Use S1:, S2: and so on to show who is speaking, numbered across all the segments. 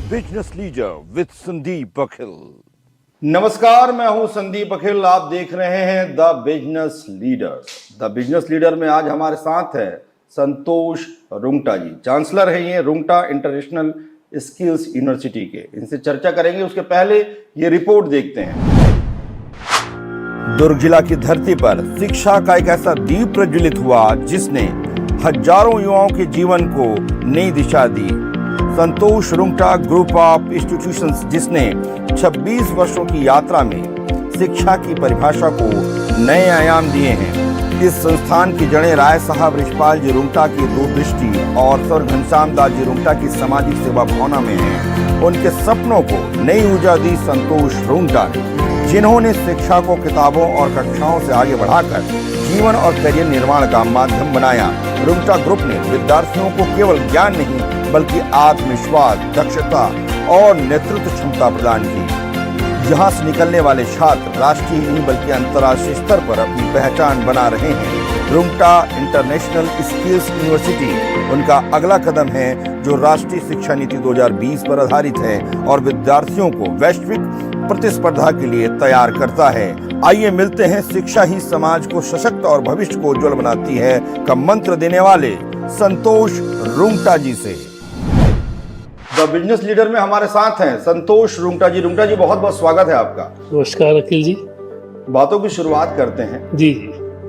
S1: Business leader with Sandeep अखिल।
S2: नमस्कार, मैं हूं संदीप अखिल। आप देख रहे हैं the business leader. The business leader में आज हमारे साथ है संतोष रुंगटा जी। चांसलर है ये रुंगटा इंटरनेशनल स्किल्स यूनिवर्सिटी के। इनसे चर्चा करेंगे। उसके पहले ये रिपोर्ट देखते हैं।
S1: दुर्ग जिला की धरती पर शिक्षा का एक ऐसा दीप प्रज्वलित हुआ जिसने हजारों युवाओं के जीवन को नई दिशा दी। संतोष रुंगटा ग्रुप ऑफ इंस्टीट्यूशंस, जिसने 26 वर्षों की यात्रा में शिक्षा की परिभाषा को नए आयाम दिए हैं। इस संस्थान की जड़ें राय साहब रिछपाल जी रुंगटा की दूरदृष्टि और सर घनश्याम दास जी रुंगटा की सामाजिक सेवा भावना में है। उनके सपनों को नई ऊर्जा दी संतोष रुंगटा ने, जिन्होंने शिक्षा को किताबों और कक्षाओं से आगे बढ़ाकर जीवन और करियर निर्माण का माध्यम बनाया। रुंगटा ग्रुप ने विद्यार्थियों को केवल ज्ञान नहीं बल्कि आत्मविश्वास, दक्षता और नेतृत्व क्षमता प्रदान की। यहाँ से निकलने वाले छात्र राष्ट्रीय नहीं बल्कि अंतर्राष्ट्रीय स्तर पर अपनी पहचान बना रहे हैं। रुंगटा इंटरनेशनल स्किल्स यूनिवर्सिटी उनका अगला कदम है, जो राष्ट्रीय शिक्षा नीति 2020 पर आधारित है और विद्यार्थियों को वैश्विक प्रतिस्पर्धा के लिए तैयार करता है। आइए मिलते हैं शिक्षा ही समाज को सशक्त और भविष्य को उज्जवल बनाती है का मंत्र देने वाले संतोष रुंगटा जी से।
S2: द बिजनेस लीडर में हमारे साथ हैं संतोष रुंगटा जी। रुंगटा जी, बहुत बहुत स्वागत है आपका।
S3: नमस्कार अखिल जी।
S2: बातों की शुरुआत करते हैं।
S3: जी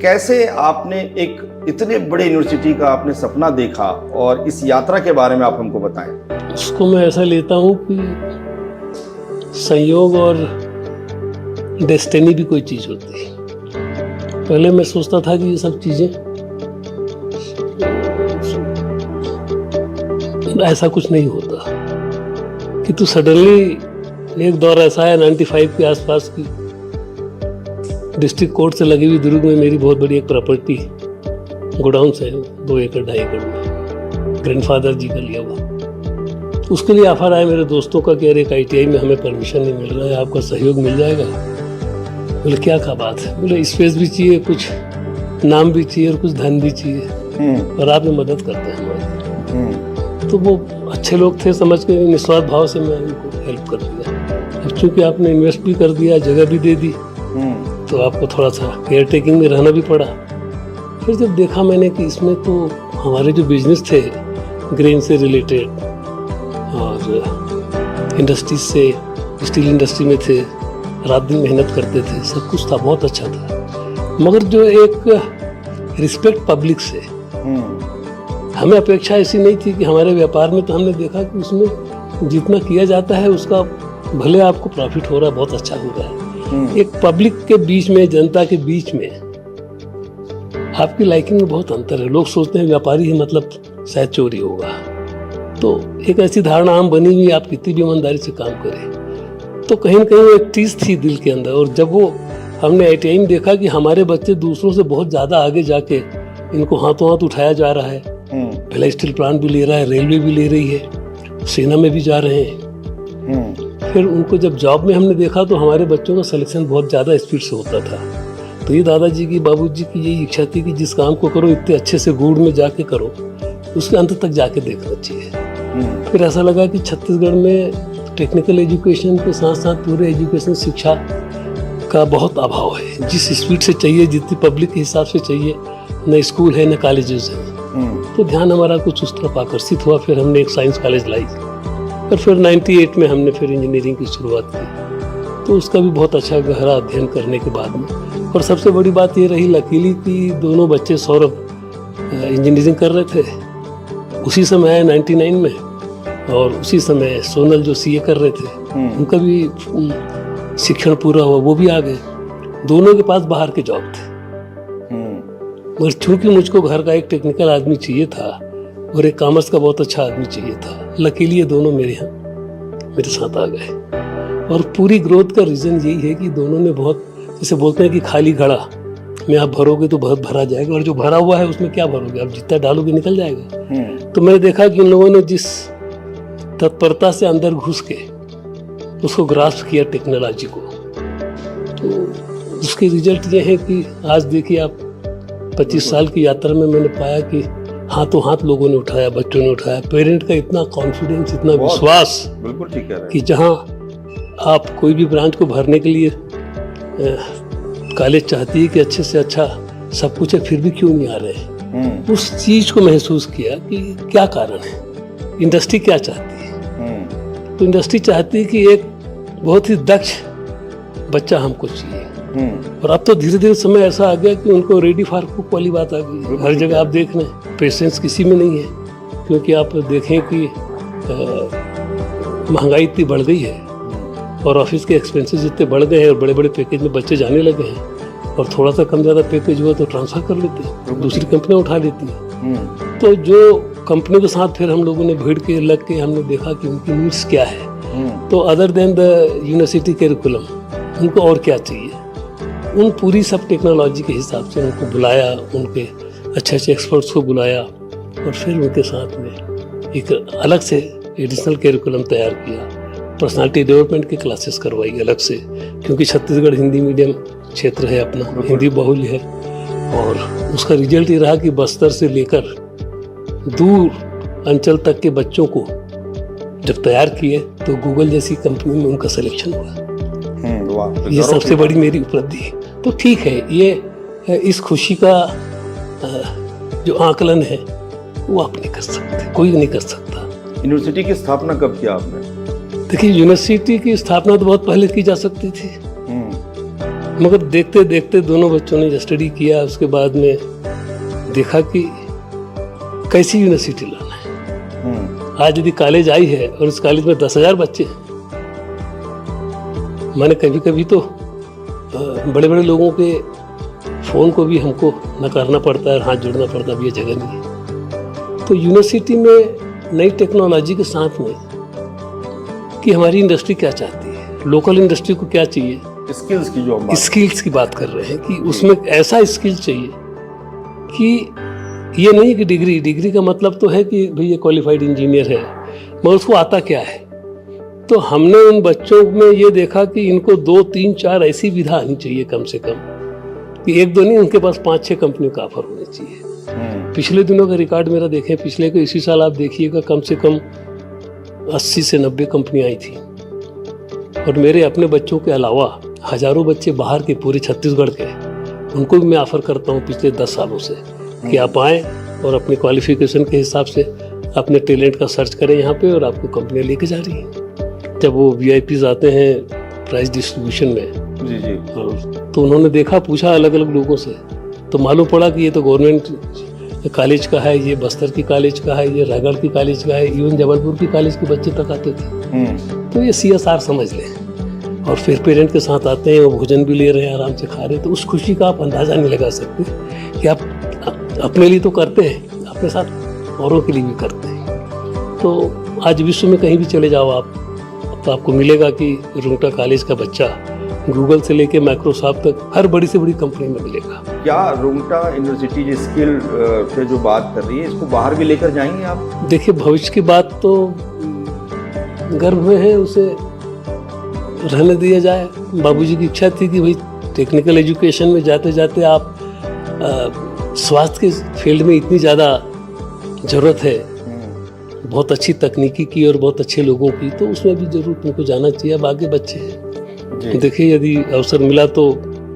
S2: कैसे आपने एक इतने बड़े यूनिवर्सिटी का आपने सपना देखा और इस यात्रा के बारे में आप हमको बताएं।
S3: उसको मैं ऐसा लेता हूँ कि संयोग और डेस्टिनी भी कोई चीज होती है। पहले मैं सोचता था कि ये सब चीजें ऐसा कुछ नहीं होता कि तू सडनली एक दौर ऐसा है 95 के आसपास की डिस्ट्रिक्ट कोर्ट से लगी हुई दुर्ग में मेरी बहुत बड़ी एक प्रॉपर्टी गोडाउन से 2 एकड़ 2.5 एकड़ में ग्रैंडफादर जी का लिया हुआ। उसके लिए ऑफर आया मेरे दोस्तों का कि अरे एक ITI में हमें परमिशन नहीं मिल रहा है, आपका सहयोग मिल जाएगा। बोले क्या बात है। बोले स्पेस भी चाहिए, कुछ नाम भी चाहिए और कुछ धन भी चाहिए और आप ये मदद करते हैं हमारी। तो वो अच्छे लोग थे, समझ के निस्वार्थ भाव से मैं उनको हेल्प कर दिया। अब चूंकि आपने इन्वेस्ट भी कर दिया, जगह भी दे दी, तो आपको थोड़ा सा केयर टेकिंग में रहना भी पड़ा। फिर जब देखा मैंने कि इसमें तो हमारे जो बिजनेस थे ग्रेन से रिलेटेड और इंडस्ट्रीज से, स्टील इंडस्ट्री में थे, रात दिन मेहनत करते थे, सब कुछ था, बहुत अच्छा था। मगर जो एक रिस्पेक्ट पब्लिक से, हमें अपेक्षा ऐसी नहीं थी कि हमारे व्यापार में, तो हमने देखा कि उसमें जितना किया जाता है उसका भले आपको प्रॉफिट हो रहा है, बहुत अच्छा हो रहा है। एक पब्लिक के बीच में, जनता के बीच में आपकी लाइकिंग में बहुत अंतर है। लोग सोचते हैं व्यापारी ही मतलब शायद चोरी होगा, तो एक ऐसी धारणा आम बनी हुई, आप कितनी भी ईमानदारी से काम करें। तो कहीं न कहीं वो एक चीज थी दिल के अंदर। और जब वो हमने ITI में देखा कि हमारे बच्चे दूसरों से बहुत ज्यादा आगे जाके इनको हाथों हाथ उठाया जा रहा है, पहले स्टील प्लांट भी ले रहा है, रेलवे भी ले रही है, सेना में भी जा रहे हैं। फिर उनको जब जॉब में हमने देखा तो हमारे बच्चों का सिलेक्शन बहुत ज़्यादा स्पीड से होता था। तो ये दादाजी की, बाबूजी की यही इच्छा थी कि जिस काम को करो इतने अच्छे से गूढ़ में जाके करो, उसके अंत तक जाके देखना चाहिए। फिर ऐसा लगा कि छत्तीसगढ़ में टेक्निकल एजुकेशन के साथ साथ पूरे एजुकेशन शिक्षा का बहुत अभाव है। जिस स्पीड से चाहिए, जितनी पब्लिक के हिसाब से चाहिए, न स्कूल है न कॉलेजेस हैं। तो ध्यान हमारा कुछ उस तरफ आकर्षित हुआ। फिर हमने एक साइंस कॉलेज लाई और फिर 98 में हमने फिर इंजीनियरिंग की शुरुआत की। तो उसका भी बहुत अच्छा गहरा अध्ययन करने के बाद में, और सबसे बड़ी बात ये रही लकीली कि दोनों बच्चे सौरभ इंजीनियरिंग कर रहे थे, उसी समय आए 99 में, और उसी समय सोनल जो CA कर रहे थे, उनका भी शिक्षण पूरा हुआ, वो भी आ गए। दोनों के पास बाहर के जॉब थे, मगर चूंकि मुझको घर का एक टेक्निकल आदमी चाहिए था और एक कॉमर्स का बहुत अच्छा आदमी चाहिए था, लकीली ये दोनों मेरे यहाँ मेरे साथ आ गए। और पूरी ग्रोथ का रीज़न यही है कि दोनों ने बहुत, जैसे बोलते हैं कि खाली घड़ा में आप भरोगे तो बहुत भरा जाएगा, और जो भरा हुआ है उसमें क्या भरोगे, आप जितना डालोगे निकल जाएगा। तो मैंने देखा कि इन लोगों ने जिस तत्परता से अंदर घुस के उसको ग्रास्प किया टेक्नोलॉजी को, तो उसके रिजल्ट ये है कि आज देखिए आप 25 साल की यात्रा में मैंने पाया कि हाथों हाथ लोगों ने उठाया, बच्चों ने उठाया। पेरेंट का इतना कॉन्फिडेंस, इतना विश्वास
S2: बिल्कुल ठीक कह रहे
S3: कि जहाँ आप कोई भी ब्रांच को भरने के लिए कॉलेज चाहती है कि अच्छे से अच्छा सब कुछ है, फिर भी क्यों नहीं आ रहे हैं। उस चीज को महसूस किया कि क्या कारण है, इंडस्ट्री क्या चाहती है। तो इंडस्ट्री चाहती है कि एक बहुत ही दक्ष बच्चा हमको चाहिए। और अब तो धीरे धीरे समय ऐसा आ गया कि उनको रेडी फॉर कुक वाली बात आ गई। हर जगह आप देख रहे हैं, पेशेंस किसी में नहीं है, क्योंकि आप देखें कि महंगाई इतनी बढ़ गई है और ऑफिस के एक्सपेंसेस इतने बढ़ गए हैं और बड़े बड़े पैकेज में बच्चे जाने लगे हैं। और थोड़ा सा कम ज़्यादा पैकेज हुआ तो ट्रांसफ़र कर लेते हैं, दूसरी कंपनियां उठा लेती हैं। तो जो कंपनी के साथ फिर हम लोगों ने भीड़ के लग के हमने देखा कि उनकी नीड्स क्या है। तो other than the university curriculum उनको और क्या चाहिए, उन पूरी सब टेक्नोलॉजी के हिसाब से उनको बुलाया, उनके अच्छे अच्छे एक्सपर्ट्स को बुलाया और फिर उनके साथ में एक अलग से एडिशनल कैरिकुलम तैयार किया। पर्सनालिटी डेवलपमेंट की क्लासेस करवाई अलग से, क्योंकि छत्तीसगढ़ हिंदी मीडियम क्षेत्र है अपना, हिंदी बहुल है। और उसका रिजल्ट ये रहा कि बस्तर से लेकर दूर अंचल तक के बच्चों को जब तैयार किए तो गूगल जैसी कंपनी में उनका सिलेक्शन हुआ। ये सबसे बड़ी मेरी उपलब्धि है। तो ठीक है, ये इस खुशी का जो आकलन है वो आप नहीं कर सकते, कोई नहीं कर सकता।
S2: यूनिवर्सिटी की स्थापना कब किया आपने?
S3: देखिए, यूनिवर्सिटी की स्थापना तो बहुत पहले की जा सकती थी, मगर देखते देखते दोनों बच्चों ने स्टडी किया, उसके बाद में देखा कि कैसी यूनिवर्सिटी लाना है। आज यदि कॉलेज आई है और इस कॉलेज में 10,000 बच्चे हैं, मैंने कभी कभी तो बड़े बड़े लोगों के फ़ोन को भी हमको नकारना पड़ता है, हाथ जोड़ना पड़ता है, अब ये जगह नहीं है। तो यूनिवर्सिटी में नई टेक्नोलॉजी के साथ में कि हमारी इंडस्ट्री क्या चाहती है, लोकल इंडस्ट्री को क्या चाहिए,
S2: स्किल्स की जो
S3: स्किल्स की बात कर रहे हैं कि उसमें ऐसा स्किल चाहिए कि ये नहीं कि डिग्री का मतलब तो है कि भाई ये क्वालिफाइड इंजीनियर है, मगर उसको आता क्या है। तो हमने उन बच्चों में ये देखा कि इनको 2, 3, 4 ऐसी विधा आनी चाहिए कम से कम, कि 1-2 नहीं, उनके पास 5-6 कंपनियों का ऑफर होने चाहिए। पिछले दिनों का रिकॉर्ड मेरा देखें, पिछले के इसी साल आप देखिएगा कम से कम 80 से 90 कंपनियां आई थी। और मेरे अपने बच्चों के अलावा हजारों बच्चे बाहर के, पूरे छत्तीसगढ़ के, उनको भी मैं ऑफर करता हूँ पिछले 10 सालों से कि आप आएँ और अपनी क्वालिफिकेशन के हिसाब से अपने टैलेंट का सर्च करें यहाँ पे, और आपको कंपनियाँ लेके जा रही हैं। जब वो VIPs आते हैं प्राइज डिस्ट्रीब्यूशन में
S2: जी
S3: तो उन्होंने देखा, पूछा अलग अलग लोगों से, तो मालूम पड़ा कि ये तो गवर्नमेंट कॉलेज का है, ये बस्तर की कॉलेज का है, ये रायगढ़ की कॉलेज का है, इवन जबलपुर की कॉलेज के बच्चे तक आते थे। तो ये CSR समझ लें। और फिर पेरेंट के साथ आते हैं, वो भोजन भी ले रहे हैं, आराम से खा रहे हैं। तो उस खुशी का आप अंदाज़ा नहीं लगा सकते कि आप अपने लिए तो करते हैं, अपने साथ औरों के लिए भी करते हैं। तो आज विश्व में कहीं भी चले जाओ आप, तो आपको मिलेगा कि रुंगटा कॉलेज का बच्चा गूगल से लेके माइक्रोसॉफ्ट तक हर बड़ी से बड़ी कंपनी में मिलेगा।
S2: क्या रुंगटा यूनिवर्सिटी जो स्किल पे जो बात कर रही है, इसको बाहर भी लेकर जाएंगे आप?
S3: देखिए, भविष्य की बात तो गर्भ में है, उसे रहने दिया जाए। बाबूजी की इच्छा थी कि भाई टेक्निकल एजुकेशन में जाते जाते आप स्वास्थ्य के फील्ड में इतनी ज़्यादा ज़रूरत है, बहुत अच्छी तकनीकी की और बहुत अच्छे लोगों की, तो उसमें भी जरूर तुमको जाना चाहिए। अब आगे बच्चे हैं, देखिए यदि अवसर मिला तो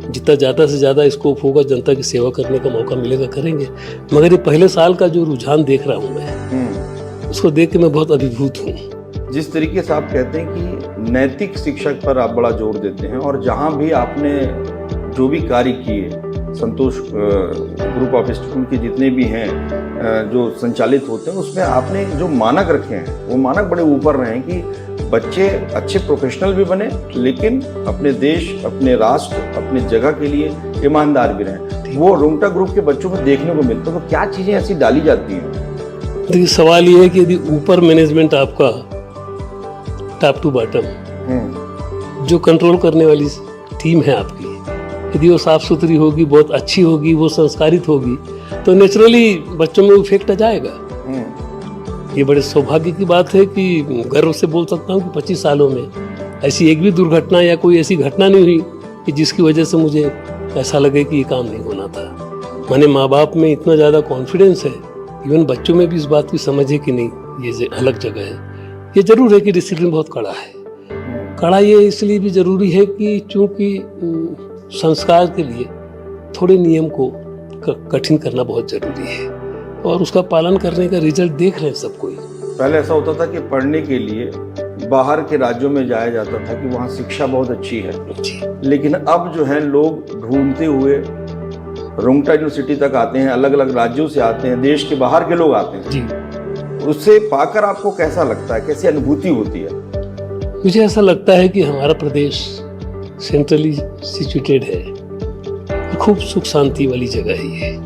S3: जितना ज़्यादा से ज़्यादा स्कोप होगा, जनता की सेवा करने का मौका मिलेगा, करेंगे। मगर ये पहले साल का जो रुझान देख रहा हूँ मैं, उसको देख के मैं बहुत अभिभूत हूँ।
S2: जिस तरीके से आप कहते हैं कि नैतिक शिक्षा पर आप बड़ा जोर देते हैं, और जहाँ भी आपने जो भी कार्य किए, संतोष ग्रुप ऑफ इंस्टीट्यूट के जितने भी हैं जो संचालित होते हैं, उसमें आपने जो मानक रखे हैं वो मानक बड़े ऊपर रहे हैं कि बच्चे अच्छे प्रोफेशनल भी बने, लेकिन अपने देश, अपने राष्ट्र, अपने जगह के लिए ईमानदार भी रहें। वो रुंगटा ग्रुप के बच्चों में देखने को मिलता है। तो क्या चीज़ें ऐसी डाली जाती हैं?
S3: देखिए, सवाल ये है कि यदि ऊपर मैनेजमेंट आपका टॉप टू बॉटम जो कंट्रोल करने वाली टीम है आपकी, यदि वो साफ सुथरी होगी, बहुत अच्छी होगी, वो संस्कारित होगी, तो नेचुरली बच्चों में इफेक्ट आ जाएगा। ये बड़े सौभाग्य की बात है कि गर्व से बोल सकता हूँ कि 25 सालों में ऐसी एक भी दुर्घटना या कोई ऐसी घटना नहीं हुई कि जिसकी वजह से मुझे ऐसा लगे कि ये काम नहीं होना था। माने माँ बाप में इतना ज़्यादा कॉन्फिडेंस है इवन बच्चों में भी इस बात की समझ है कि नहीं ये अलग जगह है। ये जरूर है कि डिसिप्लिन बहुत कड़ा है। कड़ा ये इसलिए भी जरूरी है कि चूंकि संस्कार के लिए थोड़े नियम को कठिन करना बहुत जरूरी है और उसका पालन करने का रिजल्ट देख रहे हैं सब कोई।
S2: पहले ऐसा होता था कि पढ़ने के लिए बाहर के राज्यों में जाया जाता था कि वहाँ शिक्षा बहुत अच्छी है, लेकिन अब जो है लोग ढूंढते हुए रुंगटा यूनिवर्सिटी तक आते हैं, अलग अलग राज्यों से आते हैं, देश के बाहर के लोग आते हैं
S3: जी।
S2: उससे पाकर आपको कैसा लगता है, कैसी अनुभूति होती है?
S3: मुझे ऐसा लगता है कि हमारा प्रदेश सेंट्रली सिचुएटेड है, खूब सुख शांति वाली जगह ही है।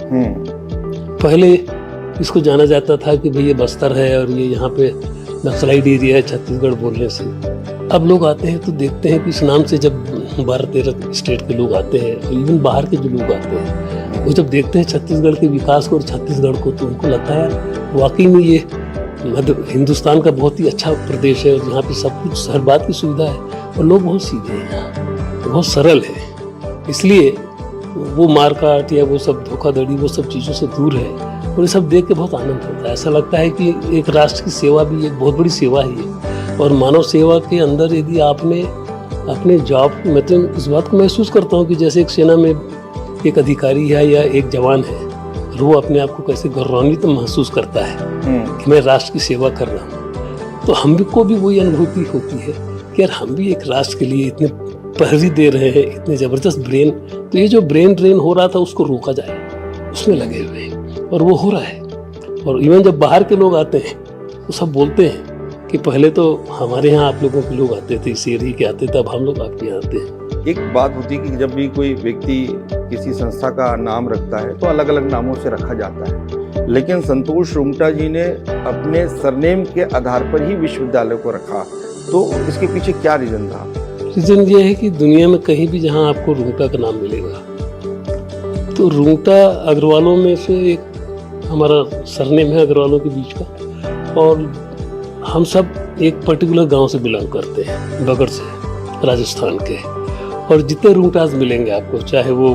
S3: पहले इसको जाना जाता था कि भाई ये बस्तर है और ये यहाँ पे नक्सलाइट एरिया है छत्तीसगढ़ बोलने से। अब लोग आते हैं तो देखते हैं कि इस नाम से जब 12-13 स्टेट के लोग आते हैं और इवन बाहर के जो लोग आते हैं वो जब देखते हैं छत्तीसगढ़ के विकास को और छत्तीसगढ़ को तो उनको लगता है वाकई में ये मध्य हिंदुस्तान का बहुत ही अच्छा प्रदेश है और यहाँ पे सब कुछ हर बात की सुविधा है और लोग बहुत सीधे हैं, बहुत सरल है। इसलिए वो मारकाट या वो सब धोखाधड़ी वो सब चीज़ों से दूर है और ये सब देख के बहुत आनंद होता है। ऐसा लगता है कि एक राष्ट्र की सेवा भी एक बहुत बड़ी सेवा ही है और मानव सेवा के अंदर यदि आपने अपने जॉब मैं तो इस बात को महसूस करता हूँ कि जैसे एक सेना में एक अधिकारी है या एक जवान है और वो अपने आप को कैसे गौरवान्वित महसूस करता है कि मैं राष्ट्र की सेवा कर रहा हूँ, तो हम को भी वही अनुभूति होती है कि यार हम भी एक राष्ट्र के लिए इतने पहरी दे रहे हैं, इतने जबरदस्त ब्रेन। तो ये जो ब्रेन ड्रेन हो रहा था उसको रोका जाए, उसमें लगे हुए हैं और वो हो रहा है। और इवन जब बाहर के लोग आते हैं तो सब बोलते हैं कि पहले तो हमारे यहाँ आप लोगों के लोग आते थे, इस एरिया के आते थे, अब हम लोग आपके यहाँ आते हैं।
S2: एक बात होती है कि जब भी कोई व्यक्ति किसी संस्था का नाम रखता है तो अलग अलग नामों से रखा जाता है, लेकिन संतोष रुंगटा जी ने अपने सरनेम के आधार पर ही विश्वविद्यालय को रखा, तो इसके पीछे क्या रीजन था?
S3: रीजन ये है कि दुनिया में कहीं भी जहाँ आपको रुंगटा का नाम मिलेगा तो रुंगटा अग्रवालों में से एक हमारा सरनेम है अग्रवालों के बीच का, और हम सब एक पर्टिकुलर गांव से बिलोंग करते हैं, बगड़ से, राजस्थान के। और जितने रुंगटास मिलेंगे आपको, चाहे वो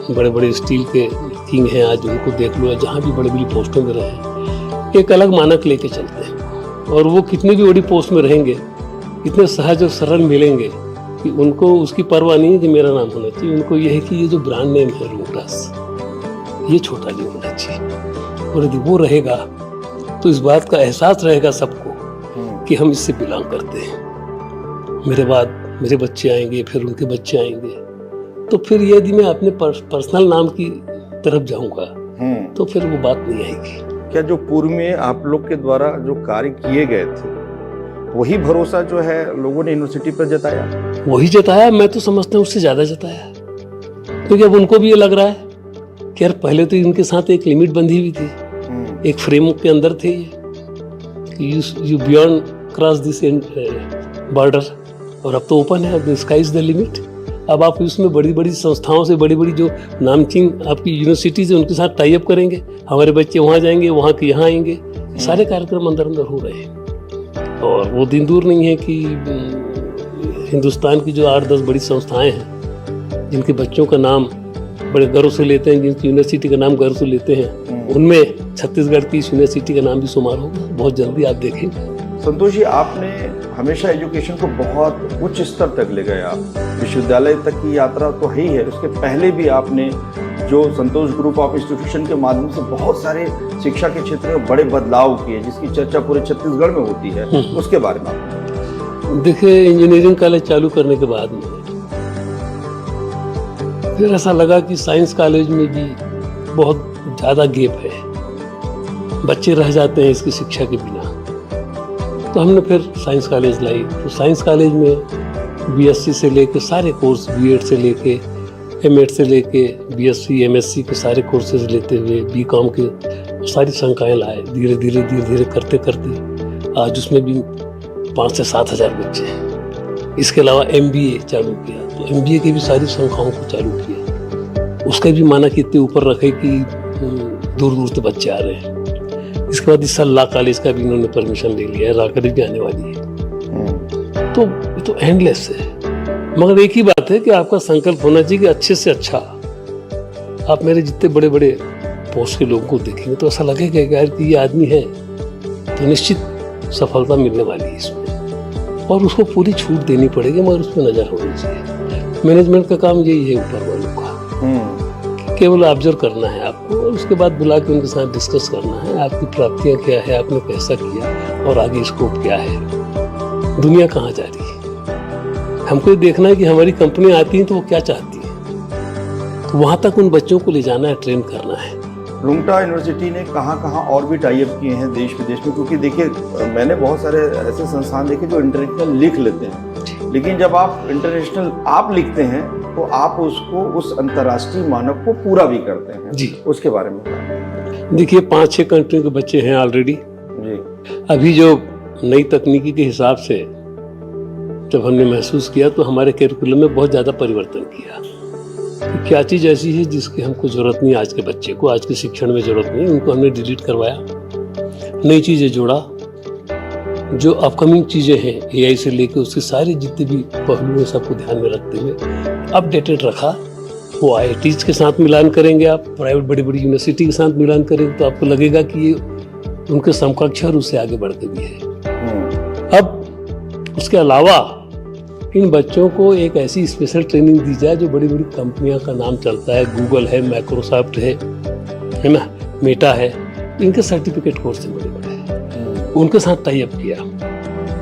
S3: बड़े बड़े स्टील के किंग हैं आज उनको देख लो, जहाँ भी बड़ी बड़ी पोस्टों में रहे, एक अलग मानक लेके चलते हैं और वो कितनी भी बड़ी पोस्ट में रहेंगे इतने सहज और सरल मिलेंगे कि उनको उसकी परवाह नहीं है कि मेरा नाम होना चाहिए। उनको यह है कि ये जो ब्रांड नेम है रुंगटास, ये छोटा नहीं होना चाहिए। और यदि वो रहेगा तो इस बात का एहसास रहेगा सबको कि हम इससे बिलोंग करते हैं। मेरे बाद मेरे बच्चे आएंगे, फिर उनके बच्चे आएंगे, तो फिर यदि मैं अपने पर्सनल नाम की तरफ जाऊंगा तो फिर वो बात नहीं आएगी।
S2: क्या जो पूर्व में आप लोग के द्वारा जो कार्य किए गए थे वही भरोसा जो है लोगों ने यूनिवर्सिटी पर जताया?
S3: वही जताया, मैं तो समझता हूँ उससे ज्यादा जताया, क्योंकि अब उनको भी ये लग रहा है कि यार पहले तो इनके साथ एक लिमिट बंधी हुई थी, एक फ्रेमवर्क के अंदर थे ये, you beyond cross this border, और अब तो ओपन है, अब स्काई इज द लिमिट। अब आप इसमें बड़ी बड़ी संस्थाओं से, बड़ी बड़ी जो नामचीन आपकी यूनिवर्सिटीज है उनके साथ टाई अप करेंगे, हमारे बच्चे वहाँ जाएंगे, वहाँ के यहाँ आएंगे, सारे कार्यक्रम अंदर अंदर हो रहे हैं। और वो दिन दूर नहीं है कि हिंदुस्तान की जो 8-10 बड़ी संस्थाएं हैं जिनके बच्चों का नाम बड़े गर्व से लेते हैं, जिनकी यूनिवर्सिटी का नाम गर्व से लेते हैं, उनमें छत्तीसगढ़ की इस यूनिवर्सिटी का नाम भी शुमार होगा बहुत जल्दी, आप देखेंगे।
S2: संतोष जी, आपने हमेशा एजुकेशन को बहुत उच्च स्तर तक ले गए, आप विश्वविद्यालय तक की यात्रा तो है ही है, उसके पहले भी आपने जो संतोष ग्रुप ऑफ इंस्टीट्यूशन के माध्यम से बहुत सारे शिक्षा के क्षेत्र में बड़े बदलाव किए, जिसकी चर्चा पूरे छत्तीसगढ़ में होती है, उसके बारे में आप
S3: देखिए। इंजीनियरिंग कॉलेज चालू करने के बाद में फिर ऐसा लगा कि साइंस कॉलेज में भी बहुत ज़्यादा गैप है, बच्चे रह जाते हैं इसकी शिक्षा के बिना। तो हमने फिर साइंस कॉलेज लाई, तो साइंस कॉलेज में बीएससी से लेके सारे कोर्स, बीएड से लेके एमएड से लेके बीएससी एमएससी के सारे कोर्सेज लेते हुए बीकॉम के सारी संकायें लाए, धीरे धीरे करते करते आज उसमें भी 5 से 7 हज़ार बच्चे हैं। इसके अलावा एमबीए चालू किया, तो एमबीए की भी सारी संख्याओं को चालू किया, उसका भी मानक इतने ऊपर रखे कि दूर दूर से बच्चे आ रहे हैं। इसके बाद इस साल लॉ कॉलेज का भी इन्होंने परमिशन ले लिया है, लॉ कॉलेज भी आने वाली है। तो एंडलेस है, मगर एक ही बात है कि आपका संकल्प होना चाहिए कि अच्छे से अच्छा आप मेरे जितने बड़े बड़े पोस्ट के लोगों को देखेंगे तो ऐसा लगेगा कि यार कि ये आदमी है तो निश्चित सफलता मिलने वाली है इसमें, और उसको पूरी छूट देनी पड़ेगी, मगर उस पर नज़र होनी चाहिए। मैनेजमेंट का काम यही है ऊपर वालों का, केवल ऑब्जर्व करना है आपको और उसके बाद बुला के उनके साथ डिस्कस करना है आपकी प्राप्तियाँ क्या है, आपने कैसा किया और आगे स्कोप क्या है, दुनिया कहाँ जा रही है। हमको ये देखना है कि हमारी कंपनी आती है तो वो क्या चाहती है, तो वहाँ तक उन बच्चों को ले जाना है, ट्रेन करना है।
S2: रुंगटा यूनिवर्सिटी ने कहाँ और भी टाई अप किए हैं देश विदेश में, क्योंकि देखिए मैंने बहुत सारे ऐसे संस्थान देखे जो इंटरनेशनल लिख लेते हैं, लेकिन जब आप इंटरनेशनल आप लिखते हैं तो आप उसको उस अंतर्राष्ट्रीय मानक को पूरा भी करते हैं
S3: जी।
S2: उसके बारे में बताएं।
S3: देखिए 5-6 कंट्री के बच्चे हैं ऑलरेडी
S2: जी।
S3: अभी जो नई तकनीकी के हिसाब से जब हमने महसूस किया तो हमारे कैरिकुलम में बहुत ज़्यादा परिवर्तन किया कि क्या चीज़ ऐसी है जिसकी हमको ज़रूरत नहीं, आज के बच्चे को आज के शिक्षण में ज़रूरत नहीं, उनको हमने डिलीट करवाया, नई चीज़ें जोड़ा, जो अपकमिंग चीज़ें हैं एआई से लेकर उसके सारे जितने भी पहलू हैं सबको ध्यान में रखते हुए अपडेटेड रखा। वो आईआईटीज़ के साथ मिलान करेंगे, आप प्राइवेट बड़ी बड़ी यूनिवर्सिटी के साथ मिलान करेंगे तो आपको लगेगा कि ये उनके समकक्ष और उससे आगे बढ़ते भी है। अब उसके अलावा इन बच्चों को एक ऐसी स्पेशल ट्रेनिंग दी जाए जो बड़ी बड़ी कंपनियों का नाम चलता है, गूगल है, माइक्रोसॉफ्ट है ना, मेटा है, इनके सर्टिफिकेट कोर्स हैं बड़े बड़े, उनके साथ टाई अप किया।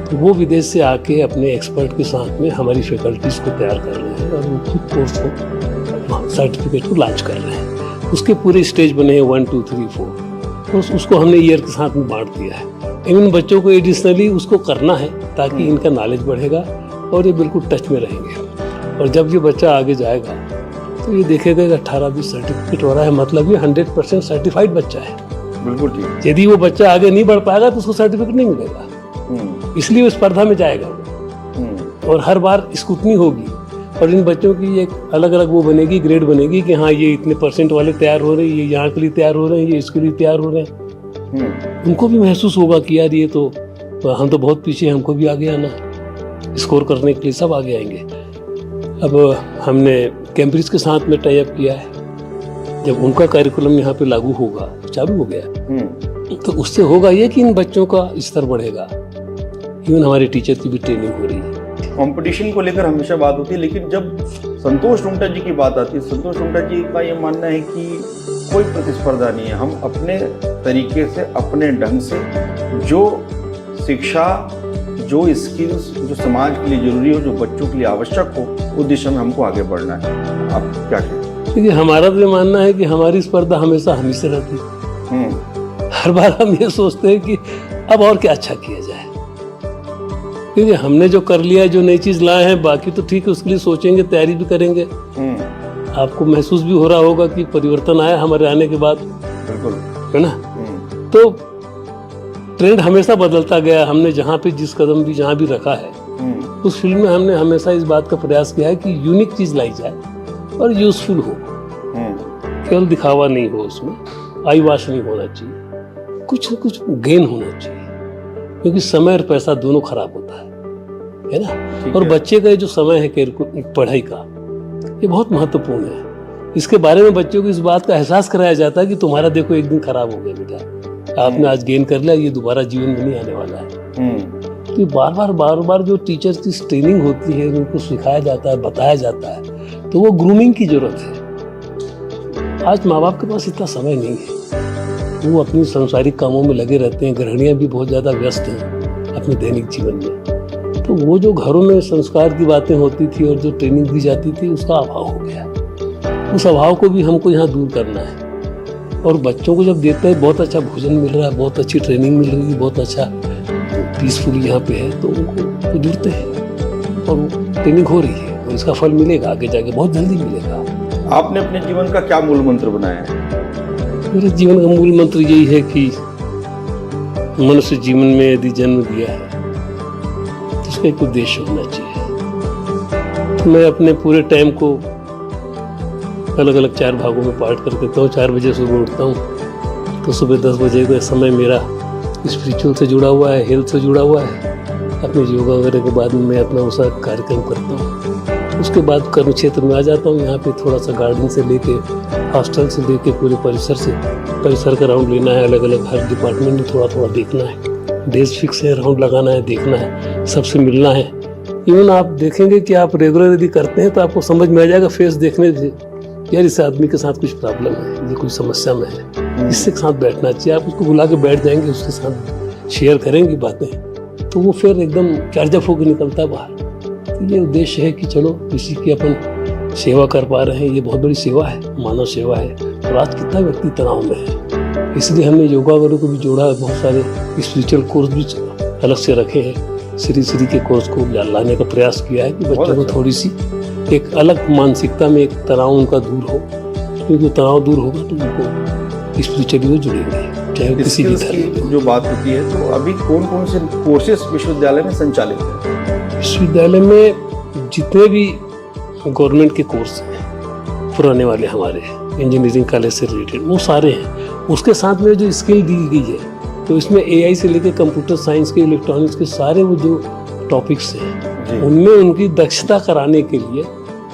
S3: तो वो विदेश से आके अपने एक्सपर्ट के साथ में हमारी फैकल्टीज को तैयार कर रहे हैं और वो खुद कोर्स को सर्टिफिकेट को लॉन्च कर रहे हैं। उसके पूरे स्टेज बने हैं 1, 2, 3, 4, तो उसको हमने ईयर के साथ में बांट दिया है। इन बच्चों को एडिशनली उसको करना है ताकि इनका नॉलेज बढ़ेगा और ये बिल्कुल टच में रहेंगे। और जब ये बच्चा आगे जाएगा तो ये देखेगा कि 18-20 सर्टिफिकेट हो रहा है, मतलब ये 100% सर्टिफाइड बच्चा है।
S2: बिल्कुल ठीक।
S3: यदि वो बच्चा आगे नहीं बढ़ पाएगा तो उसको सर्टिफिकेट नहीं मिलेगा, इसलिए वो स्पर्धा में जाएगा और हर बार स्क्रूटनी होगी और इन बच्चों की एक अलग अलग वो बनेगी, ग्रेड बनेगी कि हाँ ये इतने % वाले तैयार हो रहे हैं, ये यहाँ के लिए तैयार हो रहे हैं, ये इसके लिए तैयार हो रहे हैं। उनको भी महसूस होगा कि यार ये तो हम तो बहुत पीछे हैं, हमको भी आगे आना है, स्कोर करने के लिए सब आगे आएंगे। अब हमने कैम्ब्रिज के साथ में टाई अप किया है, जब उनका करिकुलम यहाँ पे लागू होगा, चालू हो गया, तो उससे होगा ये कि इन बच्चों का स्तर बढ़ेगा। इवन हमारे टीचर की भी ट्रेनिंग हो रही है।
S2: कंपटीशन को लेकर हमेशा बात होती है, लेकिन जब संतोष रुंगटा जी की बात आती है, संतोष रुंगटा जी का ये मानना है कि कोई प्रतिस्पर्धा नहीं है, हम अपने तरीके से अपने ढंग से जो शिक्षा, जो स्किल्स जो समाज के लिए जरूरी हो, जो बच्चों के लिए आवश्यक हो, उस दिशा में हमको आगे बढ़ना है। आप क्या कहते हैं?
S3: देखिए हमारा तो मानना है कि हमारी स्पर्धा हमेशा हम ही से रहती है। हर बार हम ये सोचते हैं कि अब और क्या अच्छा किया जाए, क्योंकि हमने जो कर लिया है, जो नई चीज लाए हैं, बाकी तो ठीक है, उसके लिए सोचेंगे, तैयारी भी करेंगे। आपको महसूस भी हो रहा होगा कि परिवर्तन आया हमारे आने के बाद,
S2: बिल्कुल
S3: है ना। तो ट्रेंड हमेशा बदलता गया। हमने जहाँ पे जिस कदम भी जहाँ भी रखा है उस फील्ड में हमने हमेशा इस बात का प्रयास किया है कि यूनिक चीज लाई जाए और यूजफुल हो, केवल दिखावा नहीं हो, उसमें आई वॉश नहीं होना चाहिए, कुछ न कुछ गेन होना चाहिए, क्योंकि समय और पैसा दोनों खराब होता है ना। और बच्चे का जो समय है पढ़ाई का, ये बहुत महत्वपूर्ण है। इसके बारे में बच्चों को इस बात का एहसास कराया जाता है कि तुम्हारा देखो एक दिन खराब हो गया बेटा, आपने आज गेन कर लिया, ये दोबारा जीवन में नहीं आने वाला है। तो बार बार जो टीचर्स की ट्रेनिंग होती है, उनको सिखाया जाता है, बताया जाता है, तो वो ग्रूमिंग की जरूरत है। आज माँ बाप के पास इतना समय नहीं है, वो अपनी सांसारिक कामों में लगे रहते हैं, गृहिणियाँ भी बहुत ज़्यादा व्यस्त हैं अपने दैनिक जीवन में। तो वो जो घरों में संस्कार की बातें होती थी और जो ट्रेनिंग दी जाती थी, उसका अभाव हो गया। उस अभाव को भी हमको यहाँ दूर करना है। और बच्चों को जब देखते हैं बहुत अच्छा भोजन मिल रहा है, बहुत अच्छी ट्रेनिंग मिल रही है, बहुत अच्छा पीसफुल यहाँ पे है, तो उनको तो जुड़ते हैं और वो ट्रेनिंग हो रही है और इसका फल मिलेगा आगे जाके, बहुत जल्दी मिलेगा।
S2: आपने अपने जीवन का क्या मूल मंत्र बनाया है?
S3: मेरे जीवन का मूल मंत्र यही है कि मनुष्य जीवन में यदि जन्म दिया है तो उसका एक उद्देश्य होना चाहिए। तो मैं अपने पूरे टाइम को अलग अलग 4 भागों में पार्ट कर देता हूँ। 4 बजे सुबह उठता हूँ तो सुबह 10 बजे का समय मेरा स्पिरिचुअल से जुड़ा हुआ है, हेल्थ से जुड़ा हुआ है। अपने योगा वगैरह के बाद में मैं अपना उसा कार्यक्रम करता हूँ। उसके बाद कर्म क्षेत्र में आ जाता हूँ। यहाँ पे थोड़ा सा गार्डन से लेके हॉस्टल से लेके पूरे परिसर का राउंड लेना है। अलग अलग हर डिपार्टमेंट में थोड़ा थोड़ा देखना है। डेज फिक्स है, राउंड लगाना है, देखना है, सबसे मिलना है। इवन आप देखेंगे कि आप रेगुलर यदि करते हैं तो आपको समझ में आ जाएगा फेस देखने से, यार इस आदमी के साथ कुछ प्रॉब्लम है, ये कोई समस्या में है, इसके साथ बैठना चाहिए। आप उसको बुला के बैठ जाएंगे, उसके साथ शेयर करेंगे बातें, तो वो फिर एकदम चार्जअप होकर निकलता है बाहर। तो ये उद्देश्य है कि चलो किसी की अपन सेवा कर पा रहे हैं, ये बहुत बड़ी सेवा है, मानव सेवा है। और आज कितना व्यक्ति तनाव में है, इसलिए हमने योगा गुरु को भी जोड़ा है। बहुत सारे स्पिरिचुअल कोर्स भी अलग से रखे हैं। श्री के कोर्स को लाने का प्रयास किया है कि बच्चों को थोड़ी सी एक अलग मानसिकता में एक तनाव उनका दूर हो, क्योंकि तनाव दूर होगा तो उनको स्पिरिचुअली वो जुड़ेंगे, चाहे वो किसी भी धर्म।
S2: जो बात होती है, तो अभी कौन कौन से कोर्सेस विश्वविद्यालय में संचालित है?
S3: विश्वविद्यालय में जितने भी गवर्नमेंट के कोर्स हैं पुराने वाले हमारे इंजीनियरिंग कॉलेज से रिलेटेड, वो सारे हैं। उसके साथ में जो स्किल दी गई है, तो इसमें AI से लेकर कंप्यूटर साइंस के, इलेक्ट्रॉनिक्स के सारे वो जो टॉपिक्स हैं, उनमें उनकी दक्षता कराने के लिए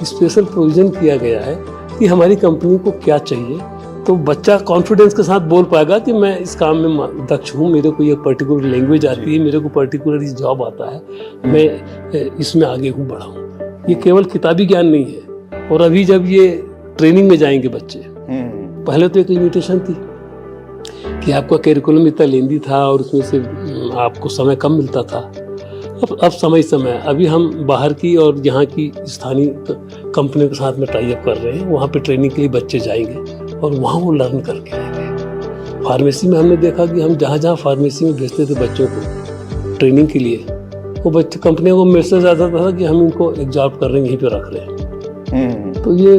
S3: स्पेशल प्रोविजन किया गया है कि हमारी कंपनी को क्या चाहिए। तो बच्चा कॉन्फिडेंस के साथ बोल पाएगा कि मैं इस काम में दक्ष हूँ, मेरे को ये पर्टिकुलर लैंग्वेज आती है, मेरे को पर्टिकुलर जॉब आता है, मैं इसमें आगे हूँ, बढ़ा हूँ। ये केवल किताबी ज्ञान नहीं है। और अभी जब ये ट्रेनिंग में जाएंगे बच्चे, पहले तो एक लिमिटेशन थी कि आपका कैरिकुलम इतना लेंदी था और उसमें से आपको समय कम मिलता था। अब समय अभी हम बाहर की और यहाँ की स्थानीय कंपनियों के साथ में टाई अप कर रहे हैं। वहाँ पे ट्रेनिंग के लिए बच्चे जाएंगे और वहाँ वो लर्न करके आएंगे। फार्मेसी में हमने देखा कि हम जहाँ फार्मेसी में भेजते थे बच्चों को ट्रेनिंग के लिए, वो बच्चे कंपनियों को मैसेज आता था कि हम इनको एक जॉब कर रहे हैं, यहीं पे रख रहे हैं। तो ये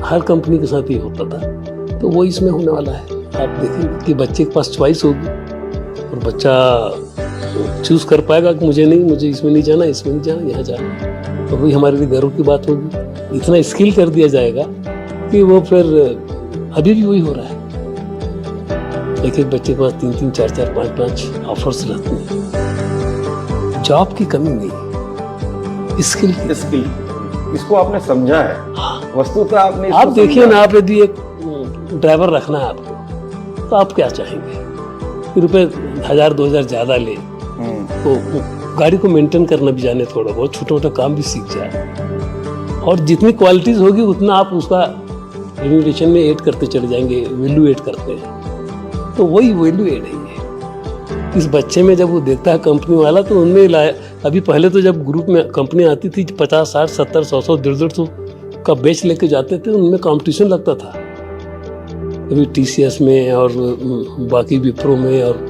S3: हर कंपनी के साथ ये होता था। तो वो इसमें होने वाला है। आप देखेंगे कि बच्चे के पास चॉइस होगी और बच्चा चूज कर पाएगा कि मुझे इसमें नहीं जाना, इसमें नहीं जाना, यहाँ जाना। तो वही हमारे लिए गर्व की बात होगी। इतना स्किल कर दिया जाएगा कि वो फिर अभी भी वही हो रहा है। एक बच्चे के पास 3-3, 4-4, 5-5 ऑफर्स रहते हैं। जॉब की कमी नहीं, स्किल
S2: इसको आपने समझा है। वस्तुतः आपने
S3: आप देखिए ना, आप यदि एक ड्राइवर रखना है आपको, तो आप क्या चाहेंगे? रुपए 1000-2000 ज्यादा ले, तो गाड़ी को मेंटेन करना भी जाने, थोड़ा बहुत छोटा मोटा काम भी सीख जाए। और जितनी क्वालिटीज होगी उतना आप उसका लिमिटेशन में ऐड करते चले जाएंगे, वैल्यू ऐड करते हैं। तो वही वैल्यू ऐड है ये। इस बच्चे में जब वो देखता है कंपनी वाला, तो उनमें अभी पहले तो जब ग्रुप में कंपनी आती थी 50, 60, 70, 100, 150 का बेच लेके जाते थे, उनमें कंपटीशन लगता था। अभी TCS में और बाकी विप्रो में और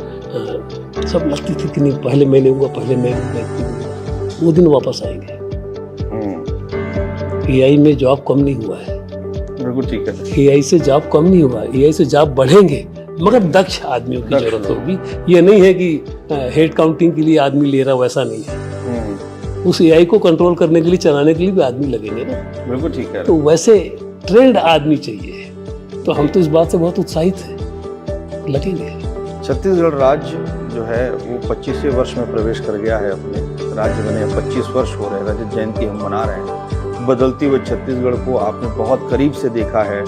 S3: सब लगती थी कि नहीं पहले मैं लूँगा, पहले मैं लूँगा। वो दिन वापस आएंगे। AI में जॉब कम नहीं हुआ है,
S2: बिल्कुल ठीक है।
S3: AI से जॉब कम नहीं हुआ, AI से जॉब बढ़ेंगे, मगर दक्ष आदमियों की जरूरत होगी। ये नहीं है कि हेड काउंटिंग के लिए आदमी ले रहा, वैसा नहीं है। उस AI को कंट्रोल करने के लिए, चलाने के लिए भी आदमी लगेंगे ना।
S2: बिल्कुल ठीक है।
S3: तो वैसे ट्रेंड आदमी चाहिए। तो हम तो इस बात से बहुत उत्साहित हैं, लगेंगे।
S2: छत्तीसगढ़ राज्य जो है वो 25वें वर्ष में प्रवेश कर गया है। अपने राज्य बने 25 वर्ष हो रहे हैं, रजत जयंती हम मना रहे हैं। बदलती हुए छत्तीसगढ़ को आपने बहुत करीब से देखा है।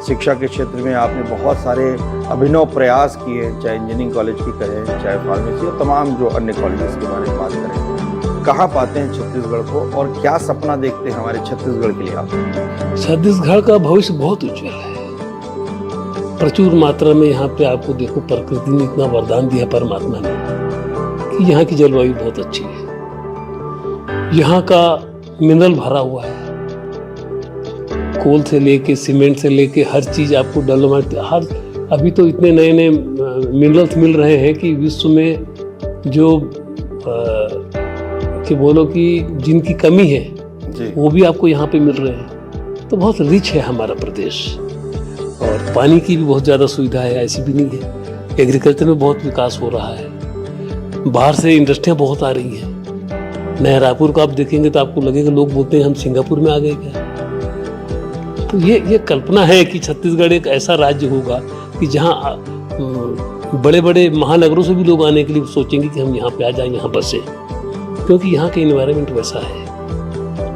S2: शिक्षा के क्षेत्र में आपने बहुत सारे अभिनव प्रयास किए, चाहे इंजीनियरिंग कॉलेज की करें, चाहे फार्मेसी और तमाम जो अन्य कॉलेजेस के बारे में बात करें। कहाँ पाते हैं छत्तीसगढ़ को और क्या सपना देखते हैं हमारे छत्तीसगढ़ के लिए आप?
S3: छत्तीसगढ़ का भविष्य बहुत उज्जवल है। प्रचुर मात्रा में यहाँ पे आपको देखो, प्रकृति ने इतना वरदान दिया परमात्मा ने कि यहाँ की जलवायु बहुत अच्छी है। यहाँ का मिनरल भरा हुआ है, कोल से लेके सीमेंट से लेके हर चीज आपको डेवलपमेंट, हर अभी तो इतने नए नए मिनरल्स मिल रहे हैं कि विश्व में जो कि बोलो कि जिनकी कमी है वो भी आपको यहाँ पे मिल रहे हैं। तो बहुत रिच है हमारा प्रदेश। और पानी की भी बहुत ज़्यादा सुविधा है, ऐसी भी नहीं है। एग्रीकल्चर में बहुत विकास हो रहा है। बाहर से इंडस्ट्रियाँ बहुत आ रही हैं। नया रायपुर को आप देखेंगे तो आपको लगेगा, लोग बोलते हैं हम सिंगापुर में आ गए क्या। तो ये कल्पना है कि छत्तीसगढ़ एक ऐसा राज्य होगा कि जहाँ बड़े बड़े महानगरों से भी लोग आने के लिए सोचेंगे कि हम यहाँ पे आ जाएं, यहाँ बसें, क्योंकि यहाँ का एनवायरनमेंट वैसा है,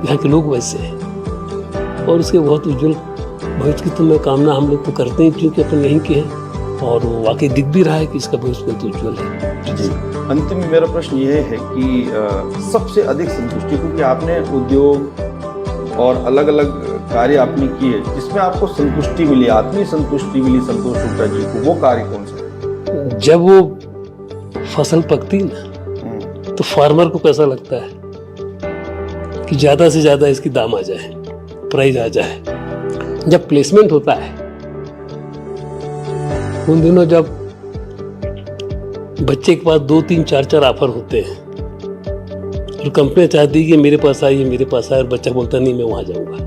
S3: यहाँ के लोग वैसे हैं। और उसके बहुत उज्जवल भविष्य की तो मैं कामना हम लोग तो करते हैं, क्योंकि अपन यहीं के हैं, और वो वाकई दिख भी रहा है कि इसका भविष्य बहुत उज्जवल है।
S2: जी, अंतिम में मेरा प्रश्न ये है कि सबसे अधिक संतुष्टि, क्योंकि आपने उद्योग और अलग अलग कार्य आपने किए जिसमें आपको संतुष्टि मिली, आत्मीय संतुष्टि मिली संतोष रुंगटा जी को, वो कार्य कौन सा है?
S3: जब वो फसल पकती ना, तो फार्मर को कैसा लगता है कि ज्यादा से ज्यादा इसकी दाम आ जाए, प्राइस आ जाए। जब प्लेसमेंट होता है उन दिनों, जब बच्चे के पास 2, 3, 4 ऑफर होते हैं और कंपनी चाहती है कि मेरे पास आइए, मेरे पास आए, और बच्चा बोलता नहीं मैं वहां जाऊंगा।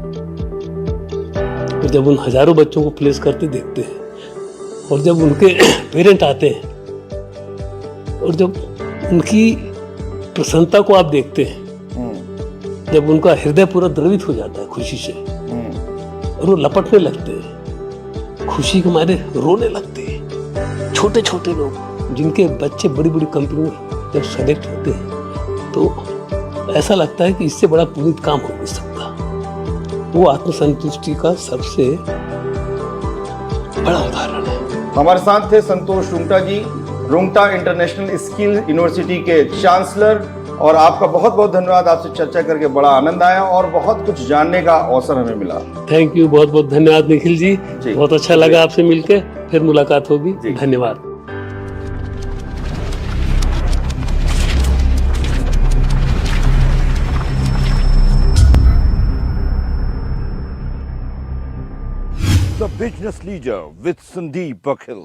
S3: और जब उन हजारों बच्चों को प्लेस करते देखते हैं, और जब उनके पेरेंट आते हैं और जब उनकी प्रसन्नता को आप देखते हैं, जब उनका हृदय पूरा द्रवित हो जाता है खुशी से, और वो लपटने लगते हैं, खुशी के मारे रोने लगते हैं। छोटे छोटे लोग जिनके बच्चे बड़ी बड़ी कंपनी में जब सेलेक्ट होते हैं, तो ऐसा लगता है कि इससे बड़ा पुनीत काम हो नहीं सकता। वो आत्मसंतुष्टि का सबसे बड़ा उदाहरण है।
S2: हमारे साथ थे संतोष रुंगटा जी, रुंगटा इंटरनेशनल स्किल यूनिवर्सिटी के चांसलर, और आपका बहुत बहुत धन्यवाद। आपसे चर्चा करके बड़ा आनंद आया और बहुत कुछ जानने का अवसर हमें मिला।
S3: थैंक यू, बहुत बहुत धन्यवाद निखिल जी, बहुत अच्छा लगा आपसे मिलकर। फिर मुलाकात होगी, धन्यवाद।
S1: The Business Leader with Sandeep Bakhil.